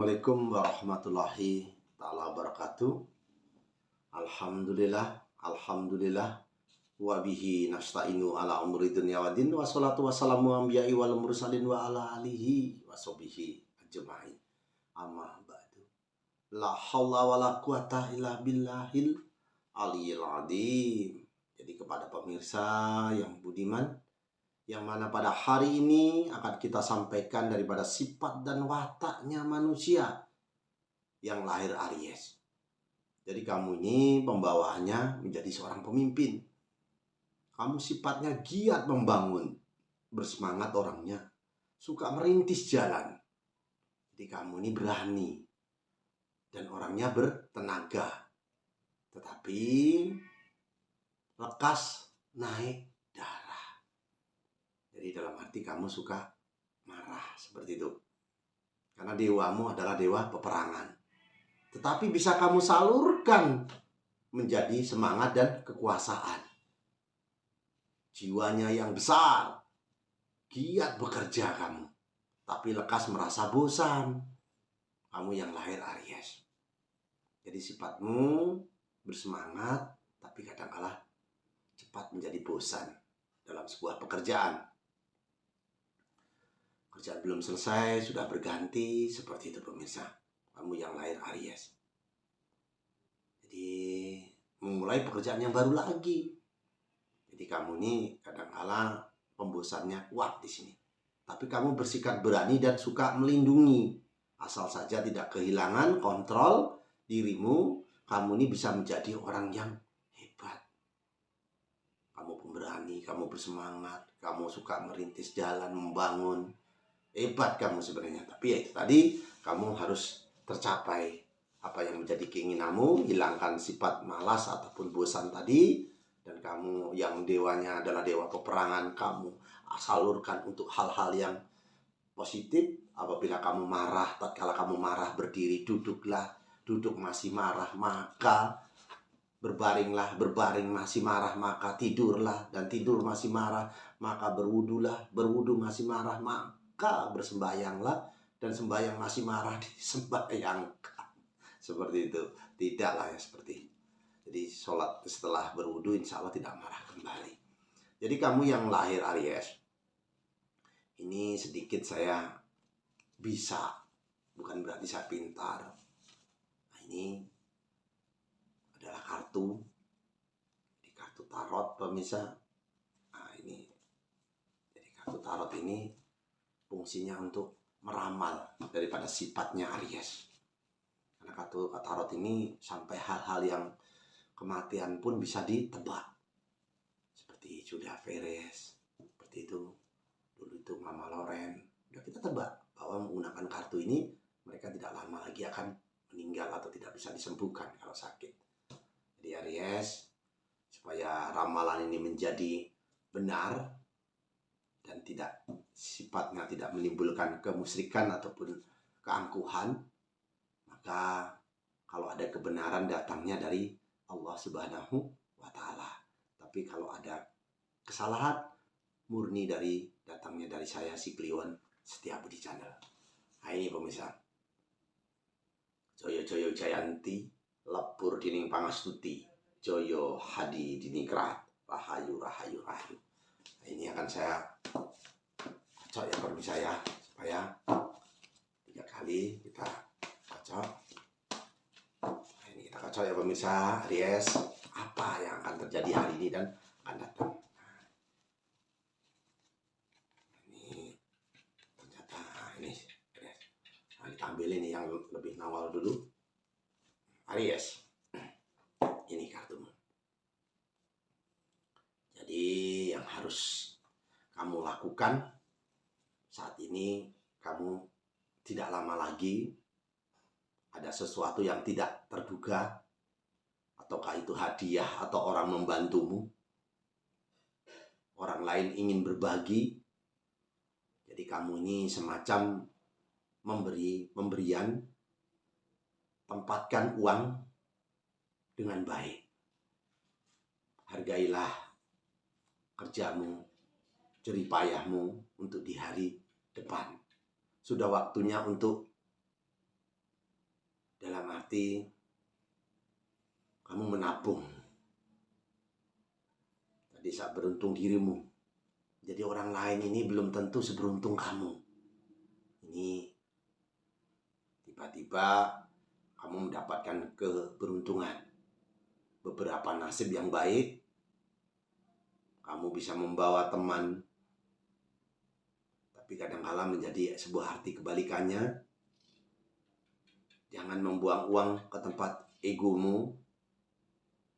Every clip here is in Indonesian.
Assalamualaikum warahmatullahi taala wabarakatuh. Alhamdulillah, alhamdulillah wa bihi nasta'inu ala umuri dunya waddin wassalatu wassalamu anbiya'i wal mursalin wa ala alihi wa sahbihi ajma'in. Amma ba'du. La haula wala quwata illa billahil aliyil azim. Jadi kepada pemirsa yang budiman, yang mana pada hari ini akan kita sampaikan daripada sifat dan wataknya manusia yang lahir Aries. Jadi kamu ini pembawaannya menjadi seorang pemimpin. Kamu sifatnya giat membangun, bersemangat orangnya, suka merintis jalan. Jadi kamu ini berani dan orangnya bertenaga. Tetapi lekas naik darah. Jadi dalam arti kamu suka marah seperti itu. Karena dewamu adalah dewa peperangan. Tetapi bisa kamu salurkan menjadi semangat dan kekuasaan. Jiwanya yang besar, giat bekerja kamu. Tapi lekas merasa bosan. Kamu yang lahir Aries. Jadi sifatmu bersemangat, tapi kadang-kala cepat menjadi bosan dalam sebuah pekerjaan. Kerjaan belum selesai, sudah berganti, seperti itu pemirsa. Kamu yang lahir Aries. Jadi memulai pekerjaan yang baru lagi. Jadi kamu ini kadang-kala pembosannya kuat di sini. Tapi kamu bersikap berani dan suka melindungi. Asal saja tidak kehilangan kontrol dirimu, kamu ini bisa menjadi orang yang hebat. Kamu pemberani, kamu bersemangat, kamu suka merintis jalan, membangun. Hebat kamu sebenarnya. Tapi ya itu tadi, kamu harus tercapai apa yang menjadi keinginanmu, hilangkan sifat malas ataupun bosan tadi, dan kamu yang dewanya adalah dewa peperangan, kamu salurkan untuk hal-hal yang positif. Apabila kamu marah, tatkala kamu marah berdiri, duduklah. Duduk masih marah, maka berbaringlah. Berbaring masih marah, maka tidurlah. Dan tidur masih marah, maka berwudulah. Berwudu masih marah, maka bersembayanglah. Dan sembayang masih marah, disembayangkan. Seperti itu. Tidaklah ya seperti itu. Jadi sholat setelah berwudu insya Allah tidak marah kembali. Jadi kamu yang lahir Aries, ini sedikit saya bisa, bukan berarti saya pintar. Nah, ini adalah kartu. Di kartu tarot pemirsa. Nah ini, jadi kartu tarot ini fungsinya untuk meramal daripada sifatnya Aries. Karena kartu tarot ini sampai hal-hal yang kematian pun bisa ditebak. Seperti Julia Perez, seperti itu. Dulu itu Mama Loren. Udah kita tebak bahwa menggunakan kartu ini mereka tidak lama lagi akan meninggal atau tidak bisa disembuhkan kalau sakit. Jadi Aries, supaya ramalan ini menjadi benar dan tidak sifatnya tidak menimbulkan kemusyrikan ataupun keangkuhan, maka kalau ada kebenaran datangnya dari Allah Subhanahu wa Ta'ala. Tapi kalau ada kesalahan, murni datangnya dari saya, si Kliwon Setiabudi Channel. Nah ini pemirsa. Joyo Joyo Jayanti, Lepur Dining Pangastuti, Joyo Hadi Diningrat, Rahayu Rahayu Rahayu. Nah, ini akan saya kocok ya pemirsa ya, supaya 3 kali kita kocok. Nah, ini kita kocok ya pemirsa Aries, apa yang akan terjadi hari ini dan akan datang. Ini ternyata ini Aries. Nah, kita ambil ini yang lebih awal dulu. Aries, ini kartumu. Jadi yang harus kamu lakukan saat ini, kamu tidak lama lagi ada sesuatu yang tidak terduga, ataukah itu hadiah atau orang membantumu, orang lain ingin berbagi. Jadi kamu ini semacam pemberian, tempatkan uang dengan baik. Hargailah kerjamu, jeripayahmu untuk di hari depan. Sudah waktunya untuk Dalam arti kamu menabung. Tadi saat beruntung dirimu. Jadi orang lain ini belum tentu seberuntung kamu. Ini tiba-tiba kamu mendapatkan keberuntungan. Beberapa nasib yang baik, kamu bisa membawa teman. Tapi kadang-kala menjadi sebuah arti kebalikannya. Jangan membuang uang ke tempat egomu.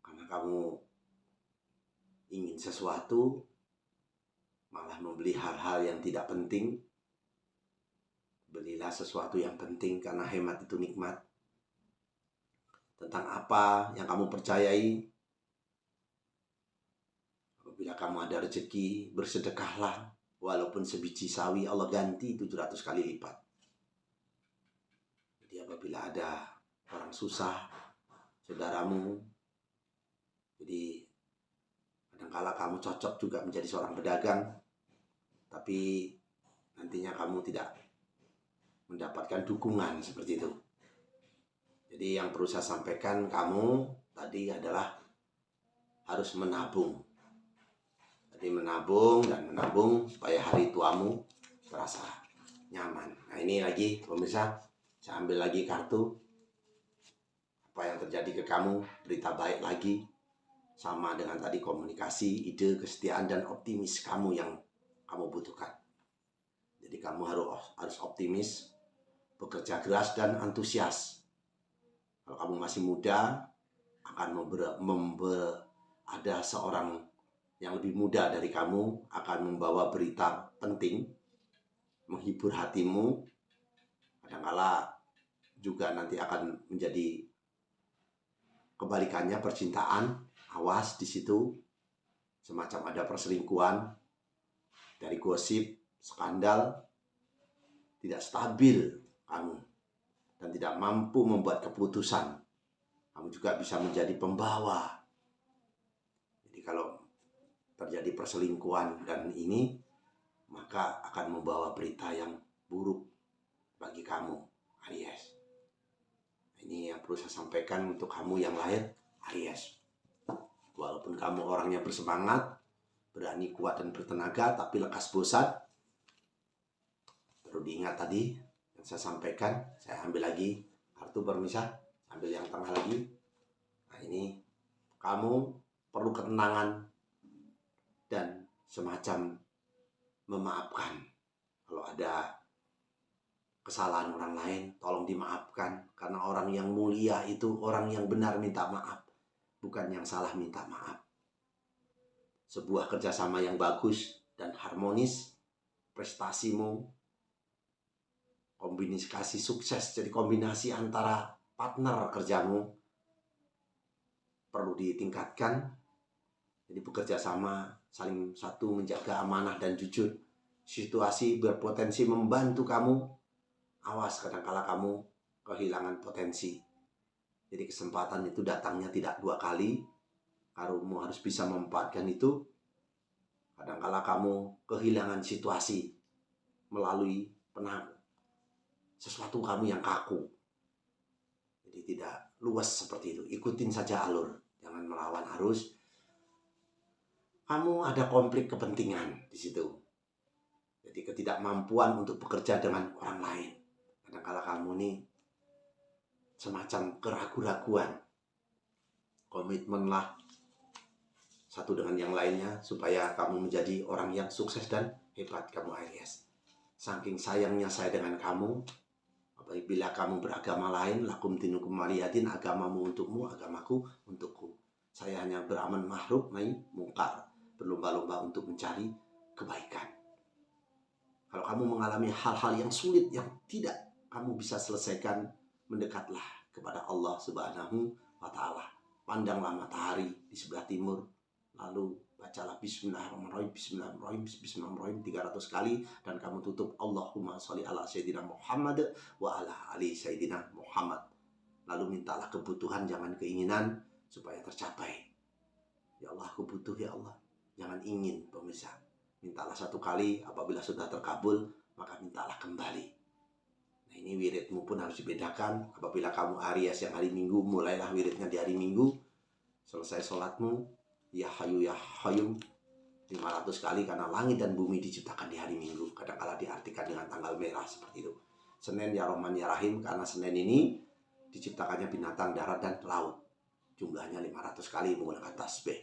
Karena kamu ingin sesuatu, malah membeli hal-hal yang tidak penting. Belilah sesuatu yang penting karena hemat itu nikmat. Tentang apa yang kamu percayai. Apabila kamu ada rezeki, bersedekahlah. Walaupun sebiji sawi, Allah ganti 700 kali lipat. Jadi apabila ada orang susah, saudaramu, jadi kadangkala kamu cocok juga menjadi seorang pedagang, tapi nantinya kamu tidak mendapatkan dukungan seperti itu. Jadi yang perlu saya sampaikan kamu tadi adalah harus menabung. Jadi menabung dan menabung supaya hari tuamu terasa nyaman. Nah ini lagi pemirsa, saya ambil lagi kartu. Apa yang terjadi ke kamu, berita baik lagi. Sama dengan tadi komunikasi, ide, kesetiaan, dan optimis kamu yang kamu butuhkan. Jadi kamu harus optimis, bekerja keras, dan antusias. Kalau kamu masih muda, akan ada seorang yang lebih muda dari kamu akan membawa berita penting, menghibur hatimu. Kadangkala juga nanti akan menjadi kebalikannya percintaan. Awas di situ, semacam ada perselingkuhan, dari gosip, skandal, tidak stabil kamu, dan tidak mampu membuat keputusan. Kamu juga bisa menjadi pembawa. Jadi kalau terjadi perselingkuhan dan ini, maka akan membawa berita yang buruk bagi kamu, Aries. Ini yang perlu saya sampaikan untuk kamu yang lahir Aries. Walaupun kamu orangnya bersemangat, berani, kuat, dan bertenaga, tapi lekas bosan, perlu diingat tadi yang saya sampaikan. Saya ambil lagi kartu permisah, ambil yang tengah lagi. Nah ini, kamu perlu ketenangan dan semacam memaafkan. Kalau ada kesalahan orang lain, tolong dimaafkan. Karena orang yang mulia itu orang yang benar minta maaf, bukan yang salah minta maaf. Sebuah kerjasama yang bagus dan harmonis, prestasimu, kombinasi sukses, jadi kombinasi antara partner kerjamu perlu ditingkatkan. Jadi bekerja sama, saling satu menjaga amanah dan jujur. Situasi berpotensi membantu kamu. Awas kadangkala kamu kehilangan potensi. Jadi kesempatan itu datangnya tidak 2 kali. Kamu harus bisa memanfaatkan itu. Kadangkala kamu kehilangan situasi melalui sesuatu kamu yang kaku. Jadi tidak luas seperti itu. Ikutin saja alur, jangan melawan arus. Kamu ada konflik kepentingan di situ. Jadi ketidakmampuan untuk bekerja dengan orang lain. Kadangkala kamu nih semacam keraguan-raguan. Komitmenlah satu dengan yang lainnya supaya kamu menjadi orang yang sukses dan hebat, kamu Aries. Saking sayangnya saya dengan kamu, apabila kamu beragama lain, lakum dinukum waliyadin, agamamu untukmu, agamaku untukku. Saya hanya beramal ma'ruf nahi mungkar, berlomba-lomba untuk mencari kebaikan. Kalau kamu mengalami hal-hal yang sulit yang tidak kamu bisa selesaikan, mendekatlah kepada Allah Subhanahu wa Ta'ala. Pandanglah matahari di sebelah timur, lalu bacalah bismillahirrahmanirrahim, bismillahirrahmanirrahim, bismillahirrahmanirrahim 300 kali, dan kamu tutup Allahumma sholli ala sayyidina Muhammad wa ala ali sayyidina Muhammad. Lalu mintalah kebutuhan, jangan keinginan, supaya tercapai. Ya Allah, aku butuh ya Allah. Jangan ingin, pemirsa. Mintalah 1 kali, apabila sudah terkabul, maka mintalah kembali. Nah, ini wiridmu pun harus dibedakan. Apabila kamu Aries yang hari Minggu, mulailah wiridnya di hari Minggu. Selesai sholatmu, ya hayu ya hayum 500 kali, karena langit dan bumi diciptakan di hari Minggu. Kadang-kala diartikan dengan tanggal merah seperti itu. Senin ya Rahman ya Rahim, karena Senin ini diciptakannya binatang darat dan laut. Jumlahnya 500 kali menggunakan tasbih.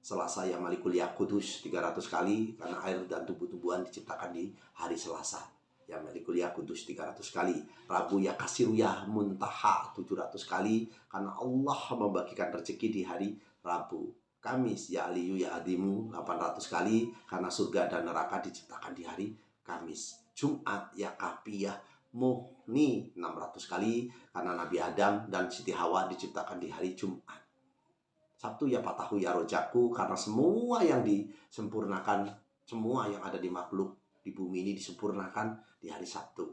Selasa ya Malikul ya Kudus 300 kali, karena air dan tumbuh-tumbuhan diciptakan di hari Selasa. Ya Malikul ya Kudus 300 kali. Rabu ya Kasiru ya Muntaha 700 kali, karena Allah membagikan rezeki di hari Rabu. Kamis ya Aliyu ya Adimu 800 kali, karena surga dan neraka diciptakan di hari Kamis. Jumat ya Kapi ya Muhni 600 kali, karena Nabi Adam dan Siti Hawa diciptakan di hari Jumat. Sabtu ya Fatahu ya Rojaku, karena semua yang disempurnakan, semua yang ada di makhluk di bumi ini disempurnakan di hari Sabtu.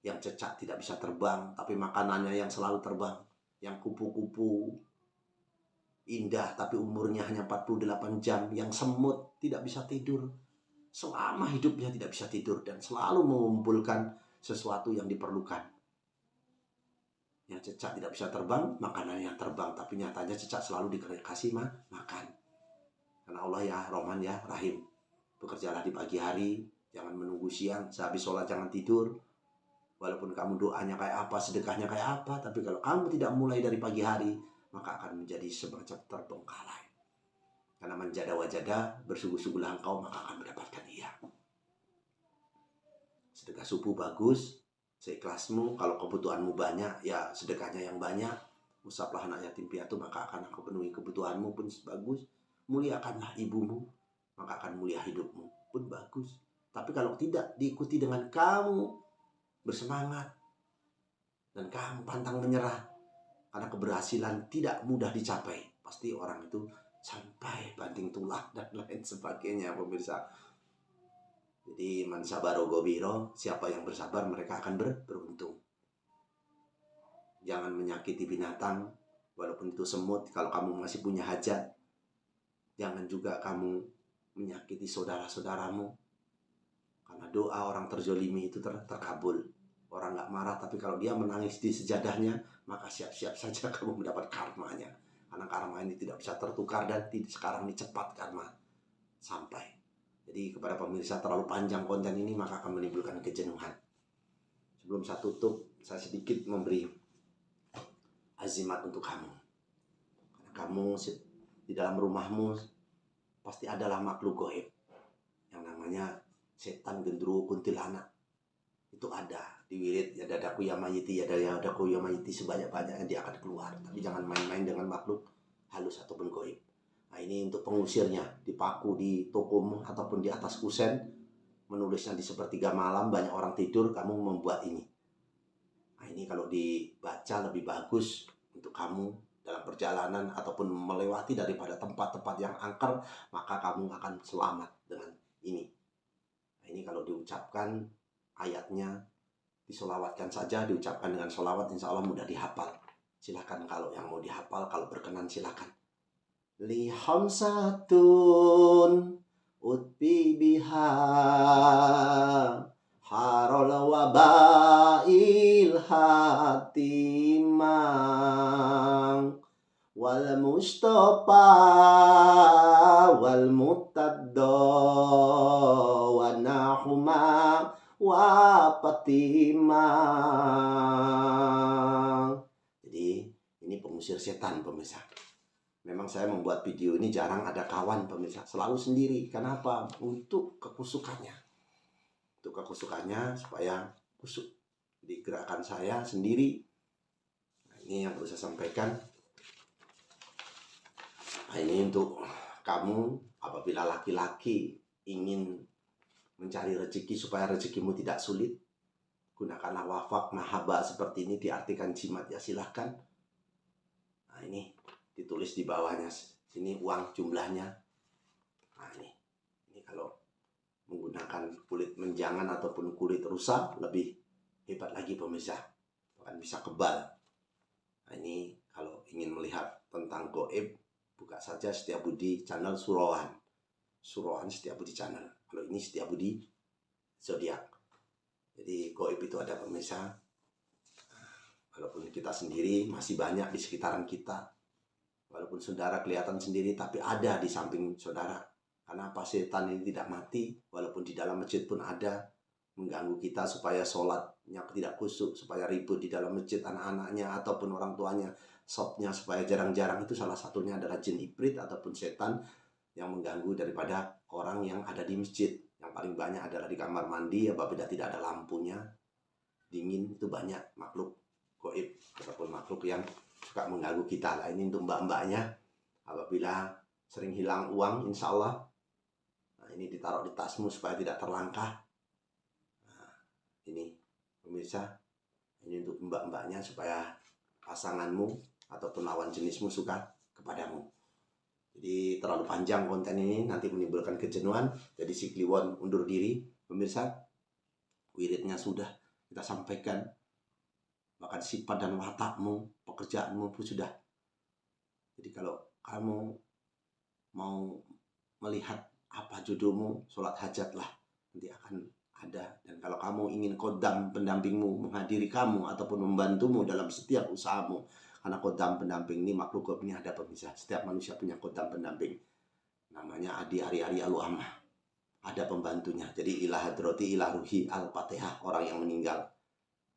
Yang cecak tidak bisa terbang, tapi makanannya yang selalu terbang. Yang kupu-kupu indah tapi umurnya hanya 48 jam. Yang semut tidak bisa tidur, selama hidupnya tidak bisa tidur, dan selalu mengumpulkan sesuatu yang diperlukan. Yang cecak tidak bisa terbang, makanan yang terbang, tapi nyatanya cecak selalu dikasih makan. Karena Allah ya Rahman ya Rahim. Bekerjalah di pagi hari, jangan menunggu siang. Sehabis sholat jangan tidur. Walaupun kamu doanya kayak apa, sedekahnya kayak apa, tapi kalau kamu tidak mulai dari pagi hari, maka akan menjadi semacam terbengkalai. Karena menjada wajada, bersungguh-sungguhlah engkau, maka akan mendapatkan ia. Sedekah subuh bagus, seikhlasmu. Kalau kebutuhanmu banyak, ya sedekahnya yang banyak. Usaplah anak yatim piatu, maka akan aku penuhi kebutuhanmu pun bagus. Muliakanlah ibumu, maka akan mulia hidupmu pun bagus. Tapi kalau tidak diikuti dengan kamu bersemangat dan kamu pantang menyerah, karena keberhasilan tidak mudah dicapai, pasti orang itu sampai banting tulang dan lain sebagainya, pemirsa. Jadi man sabaro gobiro, siapa yang bersabar mereka akan beruntung. Jangan menyakiti binatang, walaupun itu semut. Kalau kamu masih punya hajat, jangan juga kamu menyakiti saudara-saudaramu, karena doa orang terzolimi itu terkabul. Orang gak marah, tapi kalau dia menangis di sejadahnya, maka siap-siap saja kamu mendapat karmanya. Karena karma ini tidak bisa tertukar, dan sekarang ini cepat karma sampai. Jadi kepada pemirsa, terlalu panjang konten ini maka akan menimbulkan kejenuhan. Sebelum saya tutup, saya sedikit memberi azimat untuk kamu. Karena kamu di dalam rumahmu pasti adalah makhluk gaib yang namanya setan, gendruwo, kuntilanak. Itu ada di wirid, ya dadaku ya mayiti, ya dadaku ya mayiti, sebanyak-banyaknya dia akan keluar. Tapi jangan main-main dengan makhluk halus ataupun gaib. Nah, ini untuk pengusirnya, dipaku di tokomu ataupun di atas kusen, menulisnya di sepertiga malam, banyak orang tidur, kamu membuat ini. Nah, ini kalau dibaca lebih bagus untuk kamu dalam perjalanan ataupun melewati daripada tempat-tempat yang angker, maka kamu akan selamat dengan ini. Nah, ini kalau diucapkan ayatnya, disolawatkan saja, diucapkan dengan solawat, insya Allah mudah dihafal. Silahkan kalau yang mau dihafal, kalau berkenan silahkan. Li hamsatun utbi biha harol wabail hatimang wal mustafa wal mutaddo wa nahuma wa patimang. Jadi ini pengusir setan, pemirsa. Memang saya membuat video ini jarang ada kawan, pemirsa, selalu sendiri. Kenapa? Untuk kekusukannya. Untuk kekusukannya supaya kusuk. Jadi gerakan saya sendiri. Nah, ini yang perlu saya sampaikan. Nah, ini untuk kamu apabila laki-laki ingin mencari rezeki supaya rezekimu tidak sulit. Gunakanlah wafak mahabbah seperti ini, diartikan jimat, ya silahkan. Nah, ini ditulis di bawahnya sini uang jumlahnya. Nah, ini kalau menggunakan kulit menjangan ataupun kulit rusa lebih hebat lagi, pemirsa, bahkan bisa kebal. Nah, ini kalau ingin melihat tentang gaib, buka saja Setiabudi channel Surohan Setiabudi channel. Kalau ini Setiabudi zodiak. Jadi gaib itu ada pemirsa. Walaupun kita sendiri masih banyak di sekitaran kita, walaupun saudara kelihatan sendiri, tapi ada di samping saudara. Karena apa? Setan ini tidak mati, walaupun di dalam masjid pun ada, mengganggu kita supaya sholatnya tidak khusyuk, supaya ribut di dalam masjid anak-anaknya ataupun orang tuanya, shopnya supaya jarang-jarang. Itu salah satunya adalah jin ibrit ataupun setan yang mengganggu daripada orang yang ada di masjid. Yang paling banyak adalah di kamar mandi, apabila tidak ada lampunya, dingin, itu banyak makhluk gaib ataupun makhluk yang suka mengganggu kita. Lah ini untuk mbak-mbaknya, apabila sering hilang uang, insya Allah, nah ini ditaruh di tasmu supaya tidak terlangkah. Nah, ini pemirsa, ini untuk mbak-mbaknya supaya pasanganmu ataupun lawan jenismu suka kepadamu. Jadi terlalu panjang konten ini, nanti menimbulkan kejenuhan. Jadi si Kliwon undur diri, pemirsa. Wiridnya sudah kita sampaikan, bahkan sifat dan watakmu, pekerjaanmu pun sudah. Jadi kalau kamu mau melihat apa jodohmu, sholat hajatlah, nanti akan ada. Dan kalau kamu ingin kodam pendampingmu menghadiri kamu ataupun membantumu dalam setiap usahamu, karena kodam pendamping ini makhluk gaib ini ada pemirsa. Setiap manusia punya kodam pendamping, namanya Adi Ari Aluamah, ada pembantunya. Jadi ilah hadrati ilah ruhi al-fatihah, orang yang meninggal.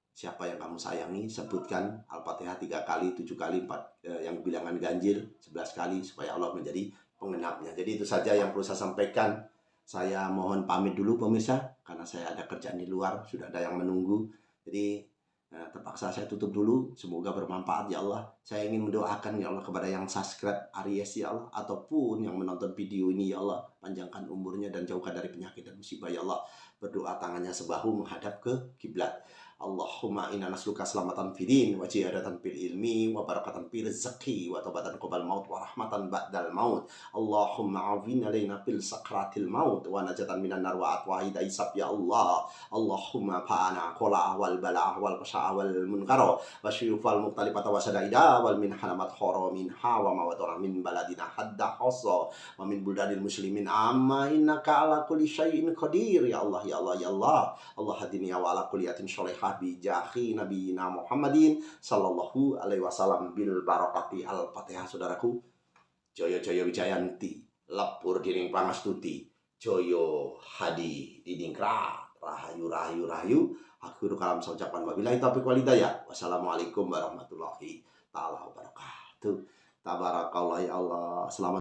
Siapa yang kamu sayangi, sebutkan Al-Fatihah 3 kali, 7 kali, 4 yang bilangan ganjil 11 kali, supaya Allah menjadi pengenapnya. Jadi itu saja yang perlu saya sampaikan. Saya mohon pamit dulu pemirsa, karena saya ada kerjaan di luar, sudah ada yang menunggu. Jadi terpaksa saya tutup dulu. Semoga bermanfaat ya Allah. Saya ingin mendoakan ya Allah kepada yang subscribe Aries ya Allah, ataupun yang menonton video ini ya Allah, panjangkan umurnya dan jauhkan dari penyakit dan musibah ya Allah. Berdoa tangannya sebahu menghadap ke kiblat. Allahumma inna nasluka selamatan fidin wa jihadatan fil ilmi wa barakatan fil rezeki wa taubatan qabal maut wa rahmatan ba'dal maut. Allahumma afin alaina fil sakratil maut wa najatan minan nar wa atwahida isab ya Allah. Allahumma fa'ana qala wal bala wal qasha wal munkara wa syufal muqtalifata wa sadaida wal min halamat haramin hawa mawadara min baladina hadda hasa wa min buldadil muslimin amma innaka ala kulli syai'in qadir ya Allah ya Allah ya Allah. Allah hadini wa ala kulliyatin sholihah bi jahi nabiyina Muhammadin sallallahu alaihi wasallam bil barakati al-Fatihah. Saudaraku, Joyo Joyo Wijayanti, lepur diring pangastuti, Joyo Hadi didingkrat, rahayu rahayu rahayu. Akhirul kalam saujapan wabillahi taufiq wal hidayah. Wassalamualaikum warahmatullahi taala wabarakatuh. Tabarakallah ya Allah. Selamat